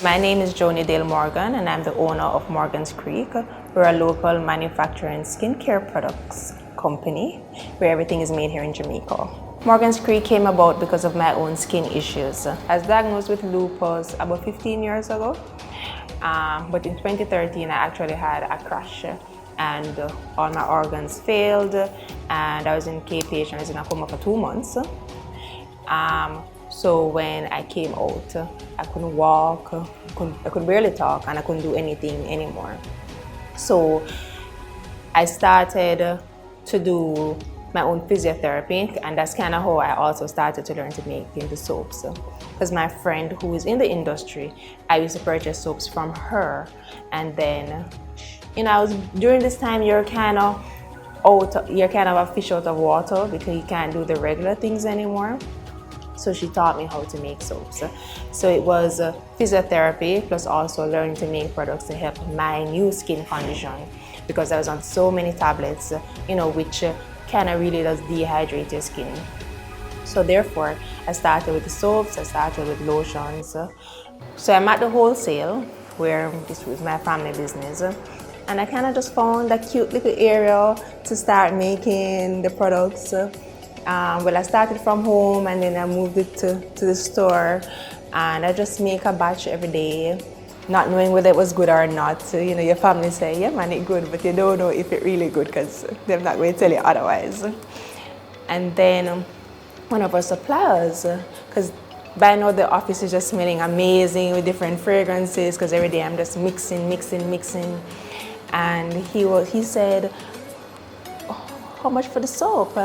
My name is Joni Dale Morgan and I'm the owner of Morgan's Creek. We're a local manufacturing skincare products company where everything is made here in Jamaica. Morgan's Creek came about because of my own skin issues. I was diagnosed with lupus about 15 years ago, but in 2013 I actually had a crash and all my organs failed and I was in KPH and I was in a coma for 2 months. So when I came out, I couldn't walk, I could barely talk, and I couldn't do anything anymore. So I started to do my own physiotherapy, and that's kind of how I also started to learn to make the soaps. Because my friend who is in the industry, I used to purchase soaps from her, and then, during this time you're kind of a fish out of water because you can't do the regular things anymore. So she taught me how to make soaps. So it was physiotherapy plus also learning to make products to help my new skin condition because I was on so many tablets, which kind of really does dehydrate your skin. So therefore, I started with the soaps, I started with lotions. So I'm at the wholesale where this was my family business. And I kind of just found a cute little area to start making the products. I started from home and then I moved it to the store and I just make a batch every day, not knowing whether it was good or not. So, your family say, yeah man, it's good, but you don't know if it's really good because they're not going to tell you otherwise. And then one of our suppliers, because by now the office is just smelling amazing with different fragrances because every day I'm just mixing. And he said, oh, how much for the soap?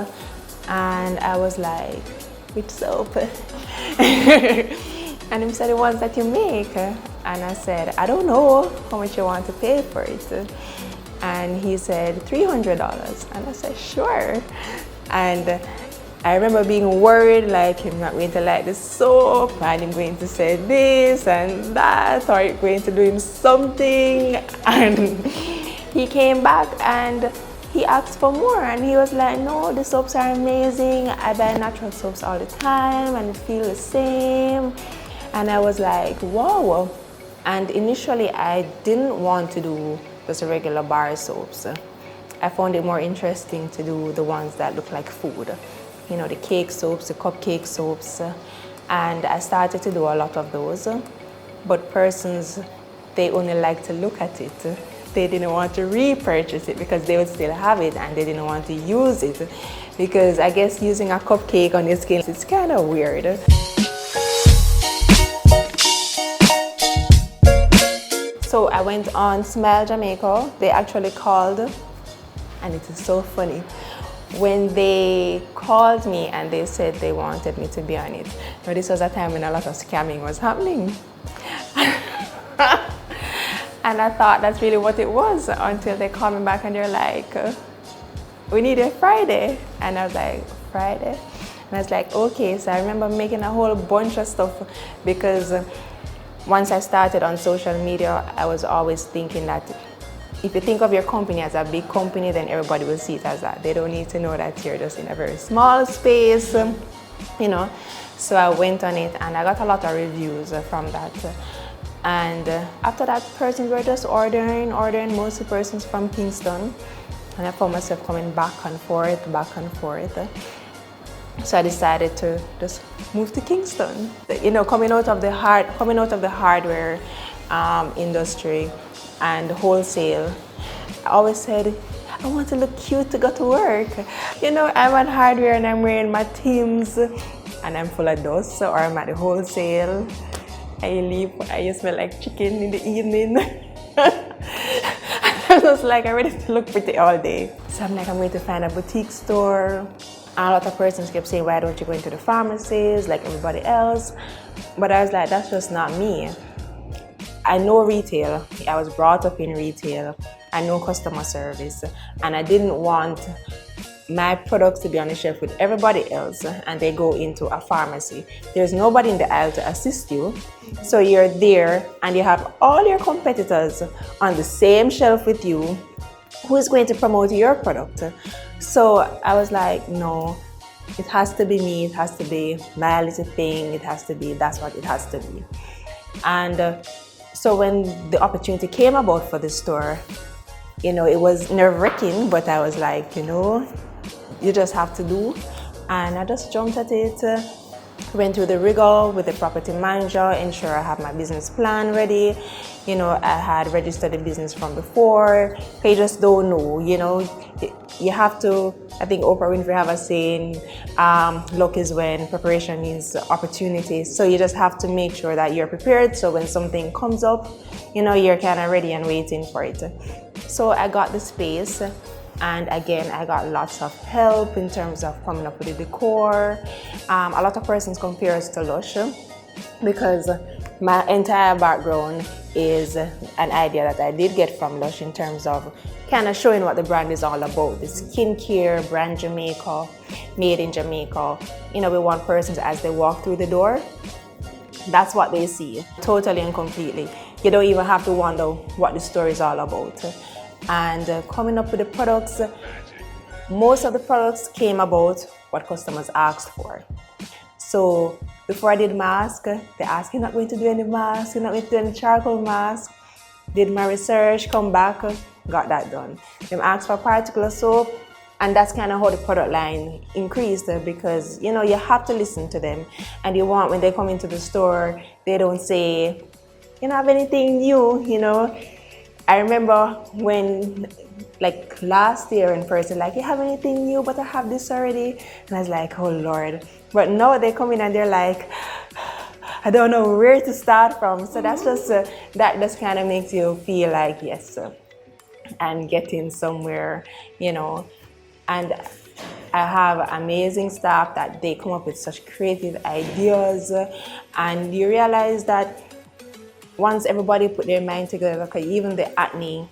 And I was like, which soap? And he said, the ones that you make. And I said, I don't know how much you want to pay for it. And he said, $300. And I said, sure. And I remember being worried, like, I'm not going to like the soap, and I'm going to say this and that, or I'm going to do him something. And he came back and he asked for more and he was like, no, the soaps are amazing. I buy natural soaps all the time and feel the same. And I was like, wow. And initially I didn't want to do just regular bar soaps. I found it more interesting to do the ones that look like food. The cake soaps, the cupcake soaps. And I started to do a lot of those. But persons, they only like to look at it. They didn't want to repurchase it because they would still have it and they didn't want to use it because I guess using a cupcake on your skin, it's kind of weird. So I went on Smile Jamaica. They actually called, and it is so funny. When they called me and they said they wanted me to be on it. Now this was a time when a lot of scamming was happening. And I thought that's really what it was until they called me back and they're like, we need it Friday. And I was like, Friday? And I was like, okay. So I remember making a whole bunch of stuff because once I started on social media, I was always thinking that if you think of your company as a big company, then everybody will see it as that. They don't need to know that you're just in a very small space, So I went on it and I got a lot of reviews from that. And after that, persons were just ordering, mostly persons from Kingston. And I found myself coming back and forth. So I decided to just move to Kingston. Coming out of the hardware industry and wholesale, I always said, I want to look cute to go to work. I'm at hardware and I'm wearing my Timbs and I'm full of dust, or I'm at the wholesale. I smell like chicken in the evening. I was like, I'm ready to look pretty all day. So I'm like, I'm going to find a boutique store. And a lot of persons kept saying, why don't you go into the pharmacies like everybody else? But I was like, that's just not me. I know retail. I was brought up in retail. I know customer service. And I didn't want my products to be on the shelf with everybody else and they go into a pharmacy. There's nobody in the aisle to assist you. So you're there and you have all your competitors on the same shelf with you. Who is going to promote your product? So I was like, no, it has to be me. It has to be my little thing. That's what it has to be. And so when the opportunity came about for the store, you know, it was nerve-wracking, but I was like, you know, you just have to do. And I just jumped at it, went through the rigor with the property manager, ensure I have my business plan ready. You know, I had registered the business from before. You just don't know, you know, you have to, I think Oprah Winfrey have a saying, luck is when preparation is opportunity. So you just have to make sure that you're prepared, so when something comes up, you know, you're kind of ready and waiting for it. So I got the space, and again, I got lots of help in terms of coming up with the decor. A lot of persons compare us to Lush because my entire background is an idea that I did get from Lush in terms of kind of showing what the brand is all about. The skincare, brand Jamaica, made in Jamaica. You know, we want persons as they walk through the door, that's what they see, totally and completely. You don't even have to wonder what the story is all about. And coming up with the products, most of the products came about what customers asked for. So before I did mask, they asked, you're not going to do any mask, you're not going to do any charcoal mask. Did my research, come back, got that done. Them asked for particular soap, and that's kind of how the product line increased, because, you know, you have to listen to them. And you want, when they come into the store, they don't say, you don't have anything new, you know. I remember when, like last year in person, like, you have anything new, but I have this already. And I was like, oh Lord. But now they come in and they're like, I don't know where to start from. So that's just, that just kind of makes you feel like, yes, I'm getting somewhere, you know. And I have amazing staff that they come up with such creative ideas. And you realize that once everybody put their mind together, okay, even the acne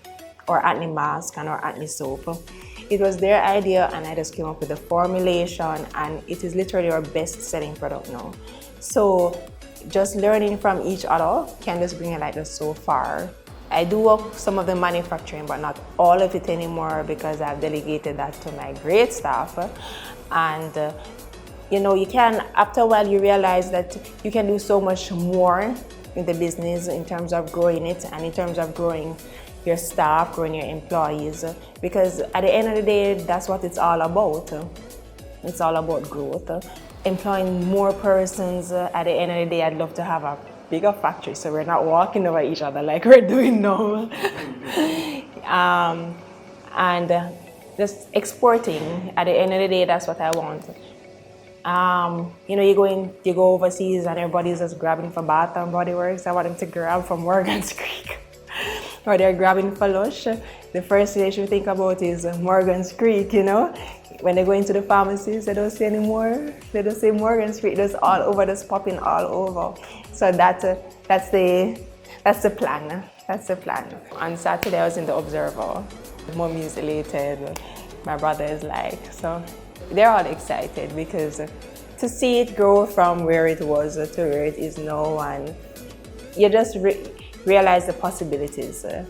mask and or acne soap, it was their idea, and I just came up with the formulation, and it is literally our best selling product now. So just learning from each other can just bring it like this so far. I do work some of the manufacturing, but not all of it anymore, because I've delegated that to my great staff. And you know, you can, after a while, you realize that you can do so much more in the business in terms of growing it and in terms of growing your staff, growing your employees, because at the end of the day, that's what it's all about. It's all about growth. Employing more persons, at the end of the day, I'd love to have a bigger factory so we're not walking over each other like we're doing now. And just exporting, at the end of the day, that's what I want. You know, you go overseas and everybody's just grabbing for Bath and Body Works. I want them to grab from Morgan's Creek. Or they're grabbing for Lush. The first thing they should think about is Morgan's Creek, you know. When they go into the pharmacies, they don't say anymore. They don't say Morgan's Creek. It's all over, just popping all over. So that's the plan. That's the plan. On Saturday, I was in the Observer. Mom is elated. My brother is like, so they're all excited because to see it grow from where it was to where it is now, and you just realize the possibilities, and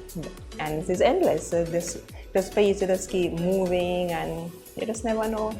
it is endless. Just for you to just keep moving, and you just never know.